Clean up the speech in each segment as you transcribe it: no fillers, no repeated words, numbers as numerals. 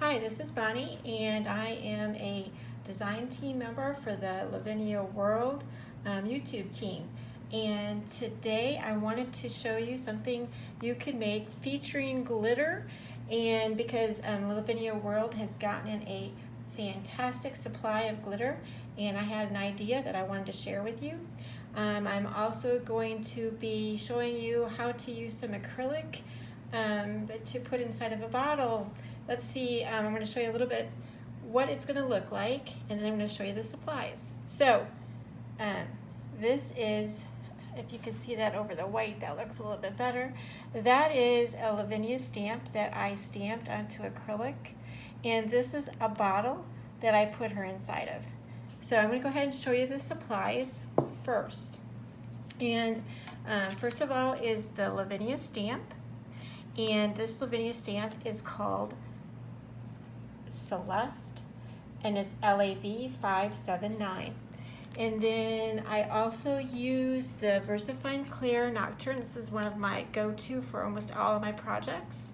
Hi, this is Bonnie, and I am a design team member for the Lavinia World YouTube team. And today I wanted to show you something you can make featuring glitter. And because Lavinia World has gotten in a fantastic supply of glitter, and I had an idea that I wanted to share with you. I'm also going to be showing you how to use some acrylic to put inside of a bottle. Let's see, I'm going to show you a little bit what it's going to look like, and then I'm going to show you the supplies. So this is, if you can see that over the white, that looks a little bit better. That is a Lavinia stamp that I stamped onto acrylic, and this is a bottle that I put her inside of. So I'm going to go ahead and show you the supplies first. And first of all is the Lavinia stamp, and this Lavinia stamp is called Celeste, and it's LAV579. And then I also use the VersaFine Clair Nocturne. This is one of my go-to for almost all of my projects.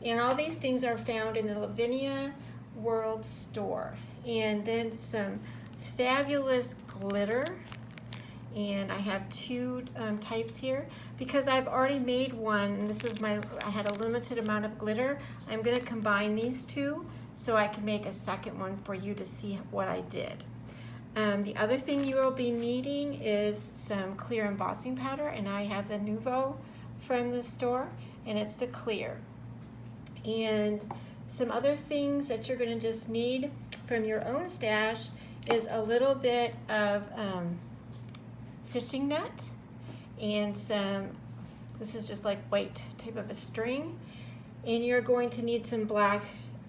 And all these things are found in the Lavinia World Store. And then some fabulous glitter. And I have two types here because I've already made one, and this is I had a limited amount of glitter. I'm going to combine these two so I can make a second one for you to see what I did. The other thing you will be needing is some clear embossing powder, and I have the Nuvo from the store, and it's the clear. And some other things that you're going to just need from your own stash is a little bit of fishing net and some, this is just like white type of a string, and you're going to need some black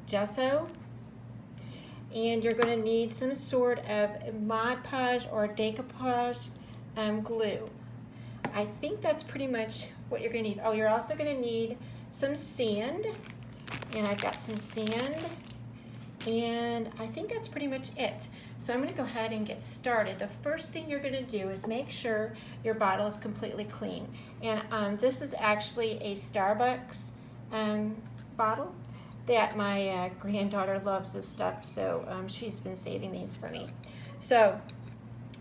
gesso, and you're going to need some sort of Mod Podge or decoupage glue. I think that's pretty much what you're going to need. Oh, you're also going to need some sand, and I've got some sand, and I think that's pretty much it. So I'm going to go ahead and get started. The first thing you're going to do is make sure your bottle is completely clean. And this is actually a Starbucks bottle that my granddaughter loves this stuff, so she's been saving these for me. So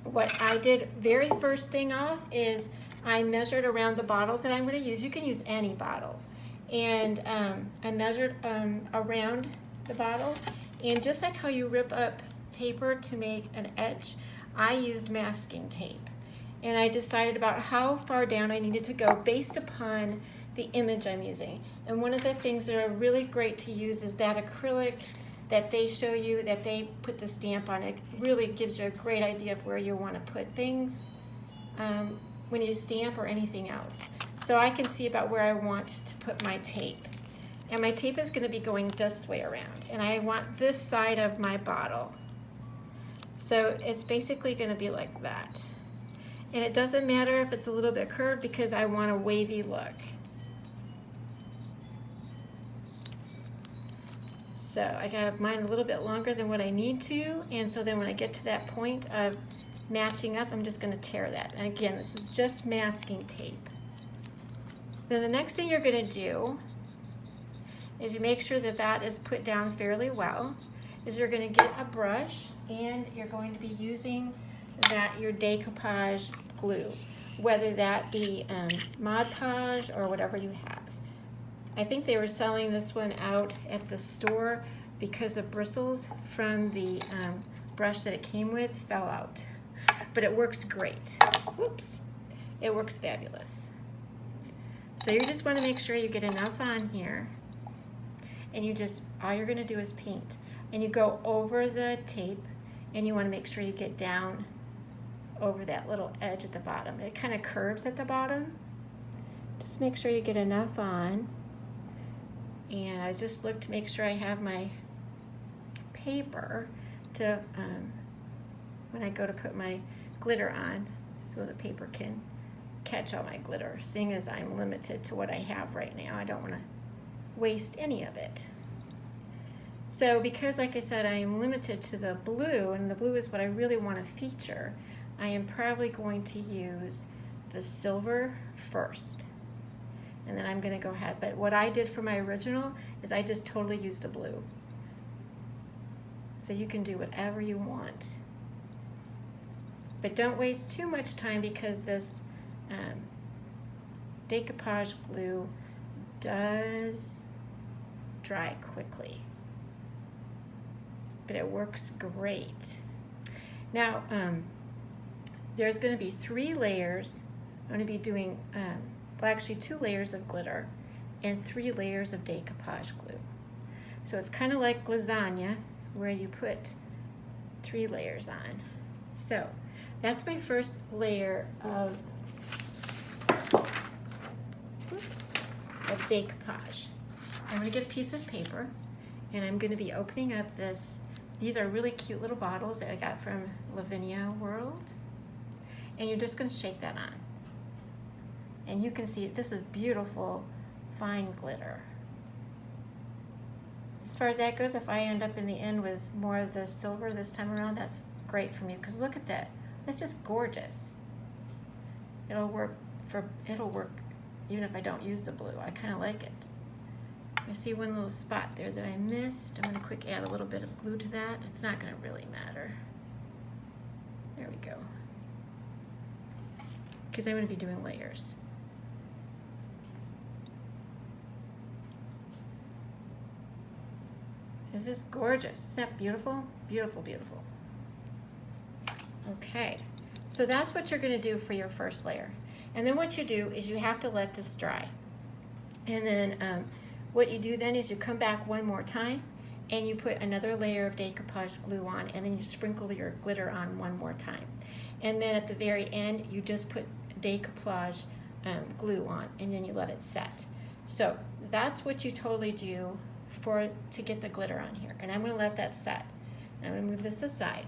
what I did very first thing off is I measured around the bottle that I'm going to use. You can use any bottle. And I measured around the bottle, and just like how you rip up paper to make an edge, I used masking tape, and I decided about how far down I needed to go based upon the image I'm using. And one of the things that are really great to use is that acrylic that they show you, that they put the stamp on. It really gives you a great idea of where you want to put things when you stamp or anything else. So I can see about where I want to put my tape. And my tape is going to be going this way around, and I want this side of my bottle. So it's basically going to be like that. And it doesn't matter if it's a little bit curved because I want a wavy look. So I got mine a little bit longer than what I need to, and so then when I get to that point of matching up, I'm just going to tear that. And again, this is just masking tape. Then the next thing you're going to do is you make sure that that is put down fairly well, is you're going to get a brush, and you're going to be using your decoupage glue, whether that be Mod Podge or whatever you have. I think they were selling this one out at the store because the bristles from the brush that it came with fell out. But it works great. Whoops. It works fabulous. So you just want to make sure you get enough on here, and all you're going to do is paint. And you go over the tape, and you want to make sure you get down over that little edge at the bottom. It kind of curves at the bottom. Just make sure you get enough on. And I just look to make sure I have my paper to, when I go to put my glitter on, so the paper can catch all my glitter, seeing as I'm limited to what I have right now. I don't want to waste any of it. So because, like I said, I am limited to the blue, and the blue is what I really want to feature, I am probably going to use the silver first. And then I'm going to go ahead. But what I did for my original is I just totally used the blue. So you can do whatever you want. But don't waste too much time because this decoupage glue does dry quickly. But it works great. Now, there's going to be 3 layers. I'm going to be doing, well, actually 2 layers of glitter and 3 layers of decoupage glue. So it's kind of like lasagna where you put 3 layers on. So that's my first layer of, decoupage. I'm going to get a piece of paper and I'm going to be opening up this. These are really cute little bottles that I got from Lavinia World. And you're just going to shake that on. And you can see this is beautiful fine glitter. As far as that goes, if I end up in the end with more of the silver this time around, that's great for me because look at that. That's just gorgeous. It'll work even if I don't use the blue. I kind of like it. I see one little spot there that I missed. I'm going to quick add a little bit of glue to that. It's not going to really matter. There we go. Because I'm going to be doing layers. It's just gorgeous. Isn't that beautiful? Beautiful, beautiful. Okay, so that's what you're going to do for your first layer. And then what you do is you have to let this dry. And then what you do then is you come back one more time and you put another layer of decoupage glue on, and then you sprinkle your glitter on one more time. And then at the very end, you just put decoupage glue on, and then you let it set. So that's what you totally do to get the glitter on here. And I'm going to let that set. I'm going to move this aside.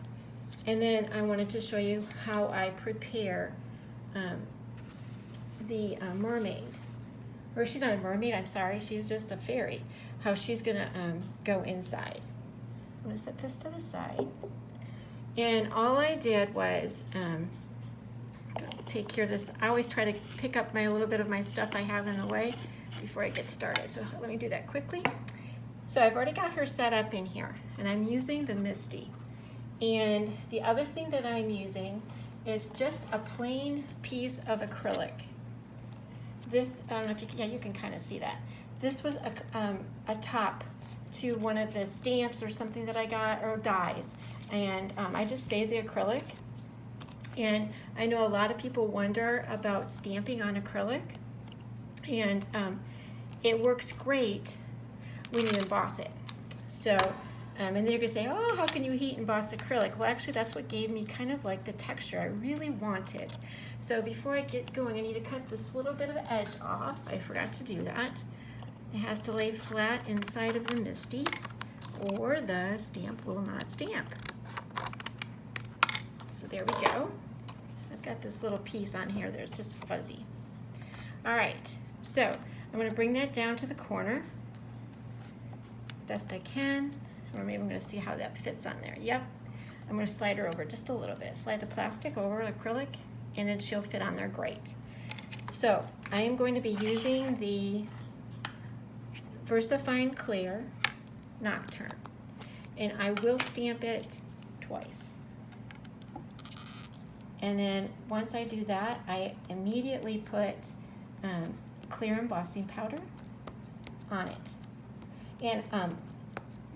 And then I wanted to show you how I prepare the mermaid. Or she's not a mermaid, I'm sorry, she's just a fairy. How she's going to go inside. I'm going to set this to the side. And all I did was take care of this. I always try to pick up a little bit of my stuff I have in the way before I get started. So let me do that quickly. So I've already got her set up in here, and I'm using the Misty. And the other thing that I'm using is just a plain piece of acrylic. This, I don't know if you can, yeah, you can kind of see that. This was a top to one of the stamps or something that I got, or dies. And I just saved the acrylic. And I know a lot of people wonder about stamping on acrylic. And it works great when you emboss it. So, and then you're gonna say, oh, how can you heat emboss acrylic? Well, actually, that's what gave me kind of like the texture I really wanted. So before I get going, I need to cut this little bit of edge off. I forgot to do that. It has to lay flat inside of the Misty, or the stamp will not stamp. So there we go. I've got this little piece on here that's just fuzzy. All right, so I'm gonna bring that down to the corner best I can, or maybe I'm going to see how that fits on there. Yep, I'm going to slide her over just a little bit. Slide the plastic over acrylic, and then she'll fit on there great. So I am going to be using the VersaFine Clair Nocturne, and I will stamp it twice. And then once I do that, I immediately put Clair embossing powder on it. And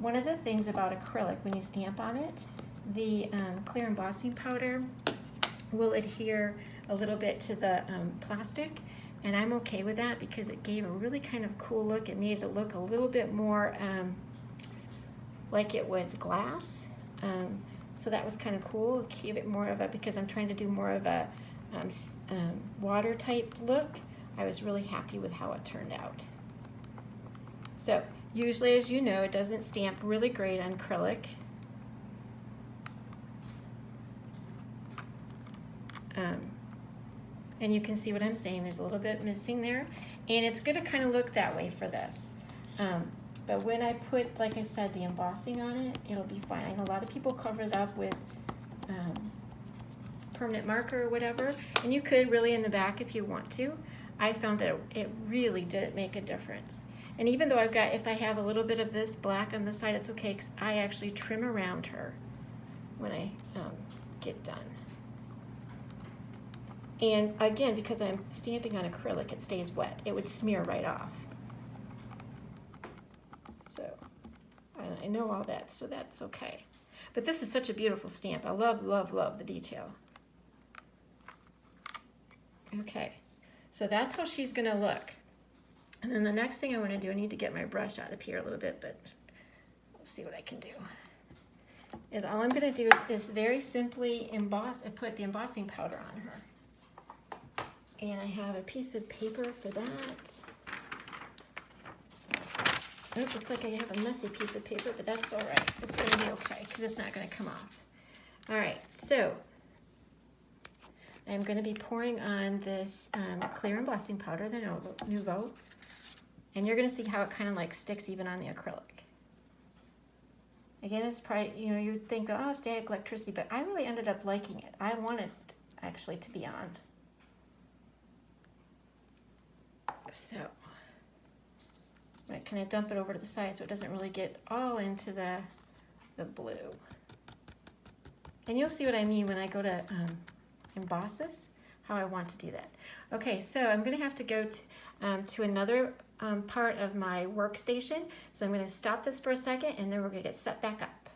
one of the things about acrylic, when you stamp on it, the Clair embossing powder will adhere a little bit to the plastic, and I'm okay with that because it gave a really kind of cool look. It made it look a little bit more like it was glass. So that was kind of cool. It gave it more of a, because I'm trying to do more of a water type look. I was really happy with how it turned out. So usually, as you know, it doesn't stamp really great on acrylic. And you can see what I'm saying. There's a little bit missing there. And it's going to kind of look that way for this. But when I put, like I said, the embossing on it, it'll be fine. I know a lot of people cover it up with permanent marker or whatever. And you could really in the back if you want to. I found that it really did make a difference. And even though if I have a little bit of this black on the side, it's okay, because I actually trim around her when I get done. And again, because I'm stamping on acrylic, it stays wet. It would smear right off. So I know all that, so that's okay. But this is such a beautiful stamp. I love, love, love the detail. Okay, so that's how she's gonna look. And then the next thing I want to do, I need to get my brush out of here a little bit, but we'll see what I can do. Is all I'm going to do is very simply emboss and put the embossing powder on her. And I have a piece of paper for that. Oh, it looks like I have a messy piece of paper, but that's all right. It's going to be okay because it's not going to come off. All right, so I'm going to be pouring on this Clair embossing powder, the Nuvo. And you're going to see how it kind of like sticks even on the acrylic. Again, it's probably, you know, you'd think, oh, static electricity, but I really ended up liking it. I want it actually to be on. So, I'm going to kind of dump it over to the side so it doesn't really get all into the blue. And you'll see what I mean when I go to emboss this, how I want to do that. Okay, so I'm going to have to go to another part of my workstation. So I'm going to stop this for a second and then we're going to get set back up.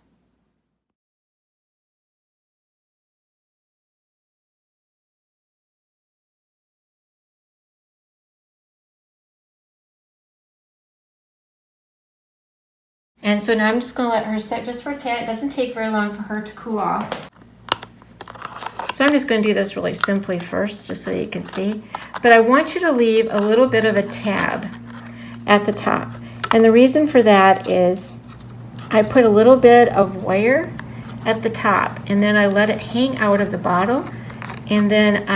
And so now I'm just going to let her set just for a tad. It doesn't take very long for her to cool off. So I'm just going to do this really simply first, just so you can see. But I want you to leave a little bit of a tab at the top. And the reason for that is I put a little bit of wire at the top, and then I let it hang out of the bottle. And then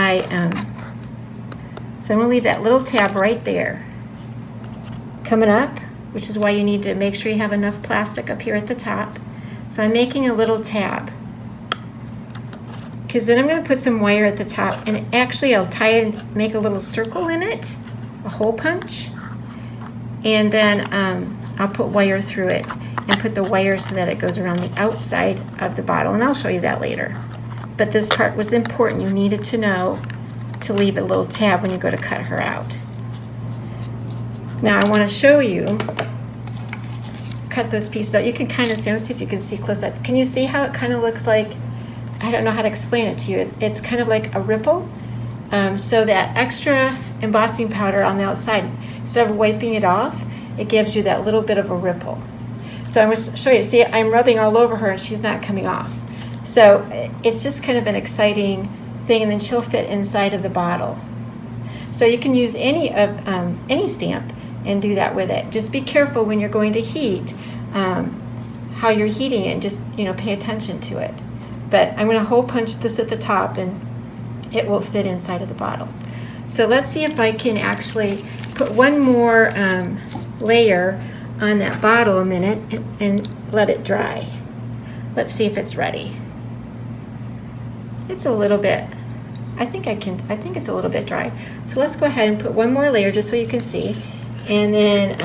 so I'm going to leave that little tab right there coming up, which is why you need to make sure you have enough plastic up here at the top. So I'm making a little tab, because then I'm going to put some wire at the top, and actually I'll tie it and make a little circle in it, a hole punch, and then I'll put wire through it and put the wire so that it goes around the outside of the bottle, and I'll show you that later. But this part was important. You needed to know to leave a little tab when you go to cut her out. Now I want to show you, cut those pieces out. You can kind of see, let's see if you can see close up. Can you see how it kind of looks like, I don't know how to explain it to you. It's kind of like a ripple. So that extra embossing powder on the outside, instead of wiping it off, it gives you that little bit of a ripple. So I'm going to show you. See, I'm rubbing all over her and she's not coming off. So it's just kind of an exciting thing, and then she'll fit inside of the bottle. So you can use any stamp and do that with it. Just be careful when you're going to heat, how you're heating it, and just, you know, pay attention to it. But I'm going to hole punch this at the top and it will fit inside of the bottle. So let's see if I can actually put one more layer on that bottle a minute and let it dry. Let's see if it's ready. It's a little bit, I think it's a little bit dry. So let's go ahead and put one more layer just so you can see. And then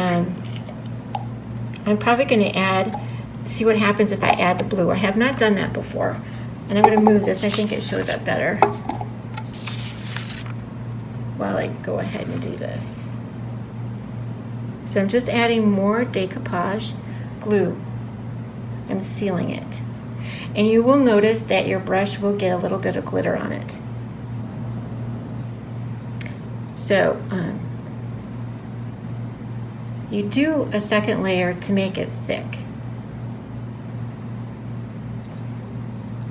I'm probably going to see what happens if I add the blue. I have not done that before. And I'm going to move this. I think it shows up better while I go ahead and do this. So I'm just adding more decoupage glue. I'm sealing it. And you will notice that your brush will get a little bit of glitter on it. So you do a second layer to make it thick.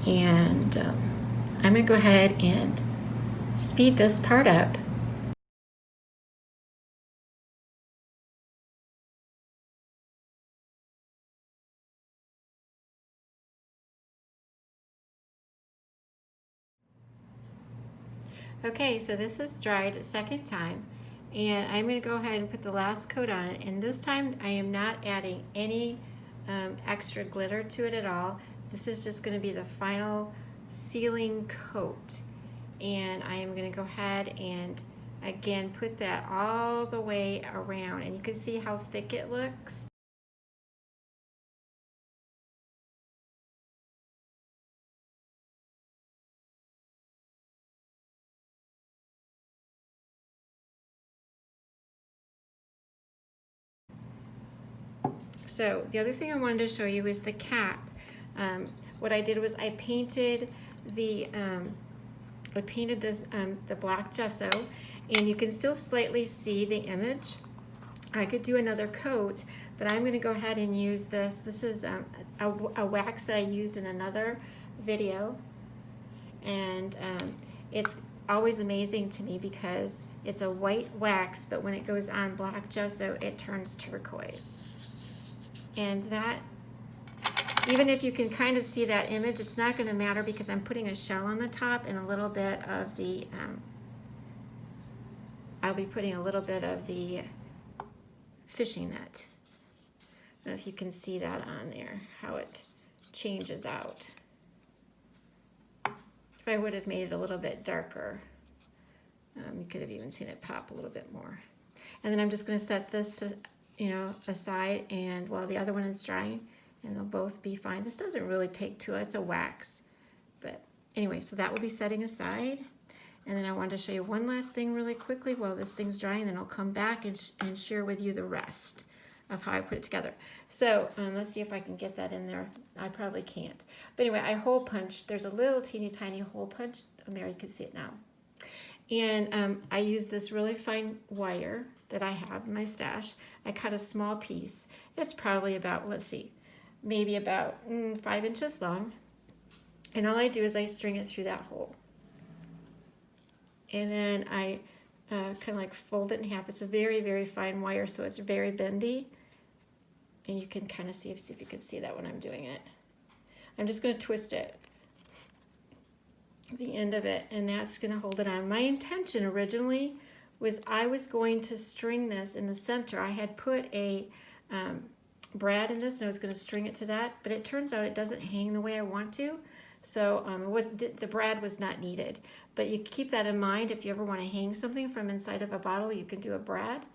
And I'm going to go ahead and speed this part up. Okay, so this is dried a second time, and I'm going to go ahead and put the last coat on it, and this time I am not adding any extra glitter to it at all. This is just going to be the final sealing coat, and I am going to go ahead and again, put that all the way around, and you can see how thick it looks. So the other thing I wanted to show you is the cap. What I did was I painted the the black gesso, and you can still slightly see the image. I could do another coat, but I'm going to go ahead and use this. This is a wax that I used in another video, and it's always amazing to me because it's a white wax, but when it goes on black gesso, it turns turquoise. And that, even if you can kind of see that image, it's not going to matter because I'm putting a shell on the top and a little bit of the, I'll be putting a little bit of the fishing net. I don't know if you can see that on there, how it changes out. If I would have made it a little bit darker, you could have even seen it pop a little bit more. And then I'm just going to set this to, aside, and while the other one is drying, and they'll both be fine. This doesn't really take too, it's a wax. But anyway, so that will be setting aside. And then I wanted to show you one last thing really quickly while this thing's drying, and then I'll come back and share with you the rest of how I put it together. So let's see if I can get that in there. I probably can't. But anyway, I hole punched. There's a little teeny tiny hole punch. Mary can see it now. And I use this really fine wire that I have in my stash. I cut a small piece. It's probably about, let's see, maybe about 5 inches long. And all I do is I string it through that hole. And then I kind of like fold it in half. It's a very, very fine wire, so it's very bendy. And you can kind of see if you can see that when I'm doing it. I'm just going to twist it, the end of it, and that's going to hold it on. My intention originally was I was going to string this in the center. I had put a brad in this, and I was going to string it to that, but it turns out it doesn't hang the way I want to. So the brad was not needed. But you keep that in mind. If you ever want to hang something from inside of a bottle, you can do a brad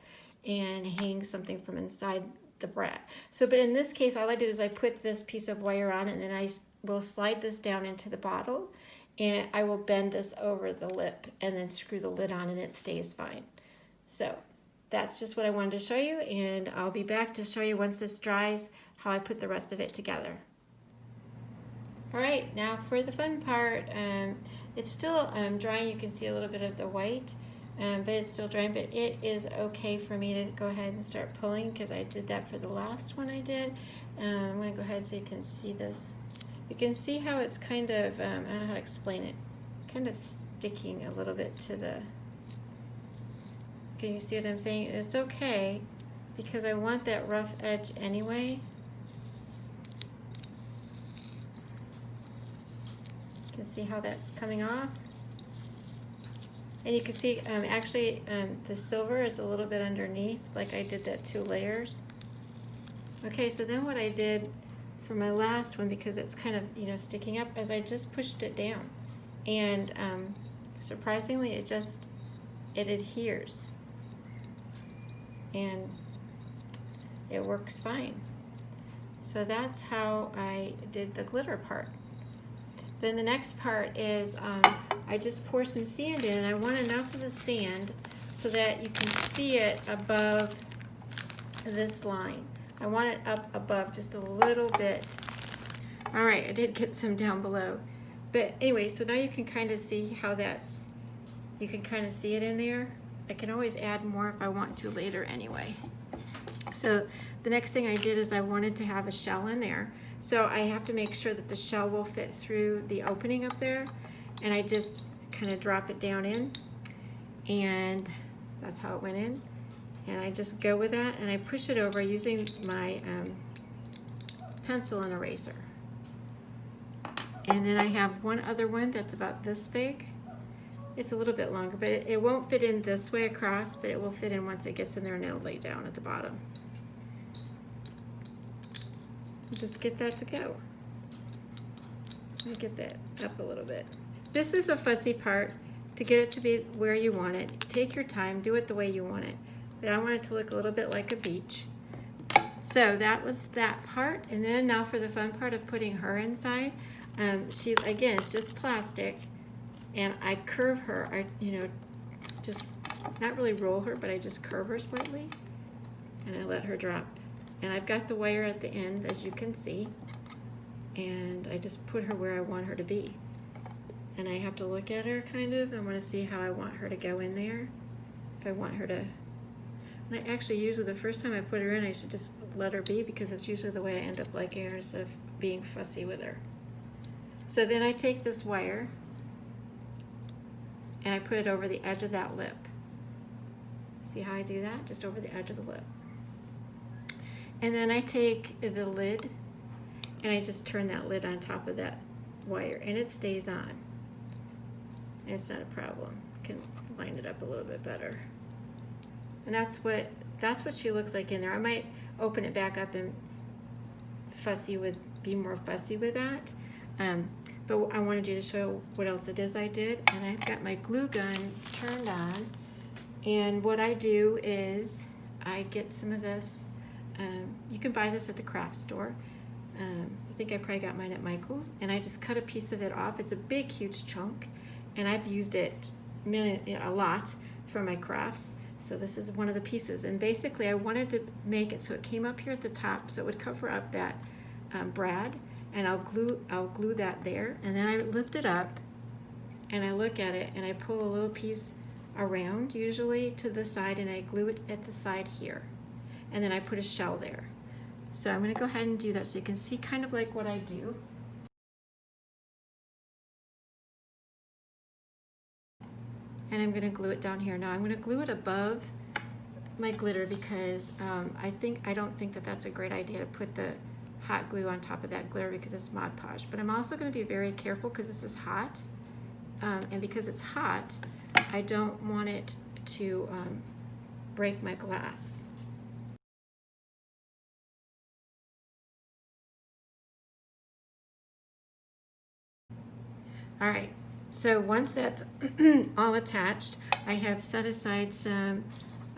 and hang something from inside the brad. So, but in this case, all I did is I put this piece of wire on, and then I will slide this down into the bottle, and I will bend this over the lip and then screw the lid on, and it stays fine. So that's just what I wanted to show you, and I'll be back to show you once this dries how I put the rest of it together. All right, now for the fun part. It's still drying. You can see a little bit of the white, but it's still drying, but it is okay for me to go ahead and start pulling because I did that for the last one I did. I'm going to go ahead so you can see this. You can see how it's kind of, I don't know how to explain it, kind of sticking a little bit to the, can you see what I'm saying? It's okay because I want that rough edge anyway. You can see how that's coming off. And you can see actually the silver is a little bit underneath, like I did that 2 layers. Okay, so then what I did for my last one, because it's kind of sticking up, is I just pushed it down, and surprisingly it adheres and it works fine. So that's how I did the glitter part. Then the next part is I just pour some sand in, and I want enough of the sand so that you can see it above this line. I want it up above just a little bit. All right, I did get some down below. But anyway, so now you can kind of see how you can kind of see it in there. I can always add more if I want to later anyway. So the next thing I did is I wanted to have a shell in there. So I have to make sure that the shell will fit through the opening up there. And I just kind of drop it down in. And that's how it went in. And I just go with that, and I push it over using my pencil and eraser. And then I have one other one that's about this big. It's a little bit longer, but it won't fit in this way across, but it will fit in once it gets in there, and it'll lay down at the bottom. Just get that to go. Let me get that up a little bit. This is a fussy part to get it to be where you want it. Take your time, do it the way you want it. But I want it to look a little bit like a beach. So that was that part, and then now for the fun part of putting her inside. She's, again, it's just plastic, and I curve her. I, just not really roll her, but I just curve her slightly, and I let her drop. And I've got the wire at the end, as you can see, and I just put her where I want her to be. And I have to look at her kind of. I want to see how I want her to go in there. If I want her to, and I actually usually the first time I put her in, I should just let her be, because that's usually the way I end up liking her instead of being fussy with her. So then I take this wire and I put it over the edge of that lip. See how I do that? Just over the edge of the lip. And then I take the lid and I just turn that lid on top of that wire, and it stays on. And it's not a problem. I can line it up a little bit better. And that's what she looks like in there. I might open it back up and be more fussy with that. But I wanted you to show what else it is I did. And I've got my glue gun turned on. And what I do is I get some of this. You can buy this at the craft store. I think I probably got mine at Michael's. And I just cut a piece of it off. It's a big, huge chunk. And I've used it a lot for my crafts. So this is one of the pieces. And basically I wanted to make it so it came up here at the top, so it would cover up that brad. And I'll glue that there, and then I lift it up and I look at it and I pull a little piece around, usually to the side, and I glue it at the side here, and then I put a shell there. So I'm going to go ahead and do that so you can see kind of like what I do. And I'm going to glue it down here. Now I'm going to glue it above my glitter, because I don't think that that's a great idea to put the hot glue on top of that glitter, because it's Mod Podge. But I'm also going to be very careful because this is hot, and because it's hot, I don't want it to break my glass. All right, so once that's all attached, I have set aside some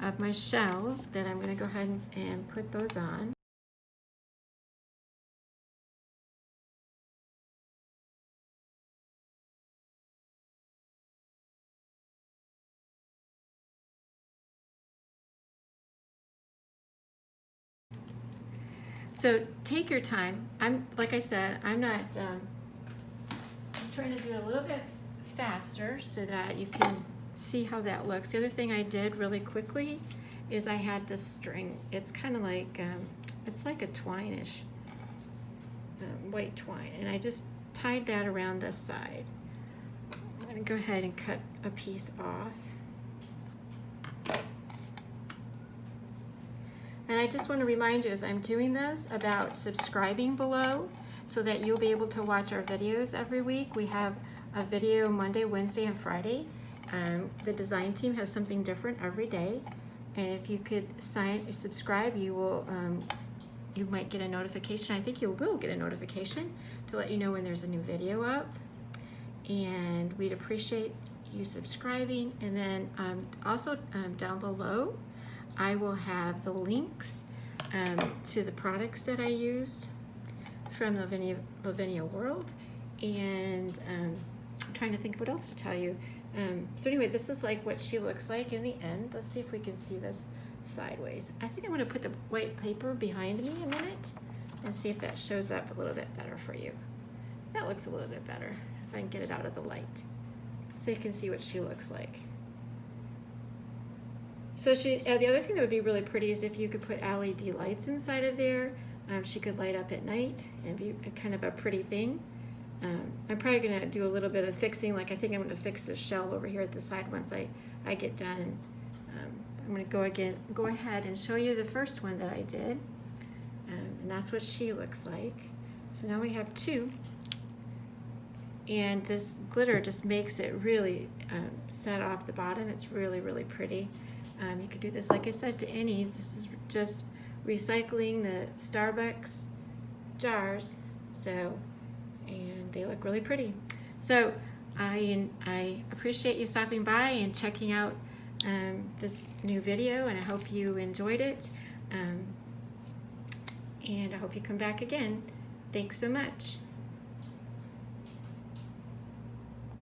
of my shells that I'm going to go ahead and put those on. So take your time. Like I said, I'm not, I'm trying to do it a little bit faster so that you can see how that looks. The other thing I did really quickly is I had this string. It's kind of like, it's like a twine-ish, white twine. And I just tied that around this side. I'm gonna go ahead and cut a piece off. And I just want to remind you, as I'm doing this, about subscribing below so that you'll be able to watch our videos every week. We have a video Monday, Wednesday, and Friday. The design team has something different every day. And if you could subscribe, you will, you might get a notification. I think you will get a notification to let you know when there's a new video up. And we'd appreciate you subscribing. And then also down below, I will have the links to the products that I used from Lavinia World, and I'm trying to think what else to tell you. So anyway, this is like what she looks like in the end. Let's see if we can see this sideways. I think I'm going to put the white paper behind me a minute and see if that shows up a little bit better for you. That looks a little bit better if I can get it out of the light so you can see what she looks like. So the other thing that would be really pretty is if you could put LED lights inside of there. She could light up at night and be kind of a pretty thing. I'm probably going to do a little bit of fixing. Like I think I'm going to fix the shell over here at the side once I get done. I'm going to go ahead and show you the first one that I did. And that's what she looks like. So now we have two. And this glitter just makes it really set off the bottom. It's really, really pretty. You could do this, like I said, to any. This is just recycling the Starbucks jars. So, and they look really pretty. So I appreciate you stopping by and checking out this new video, and I hope you enjoyed it. And I hope you come back again. Thanks so much.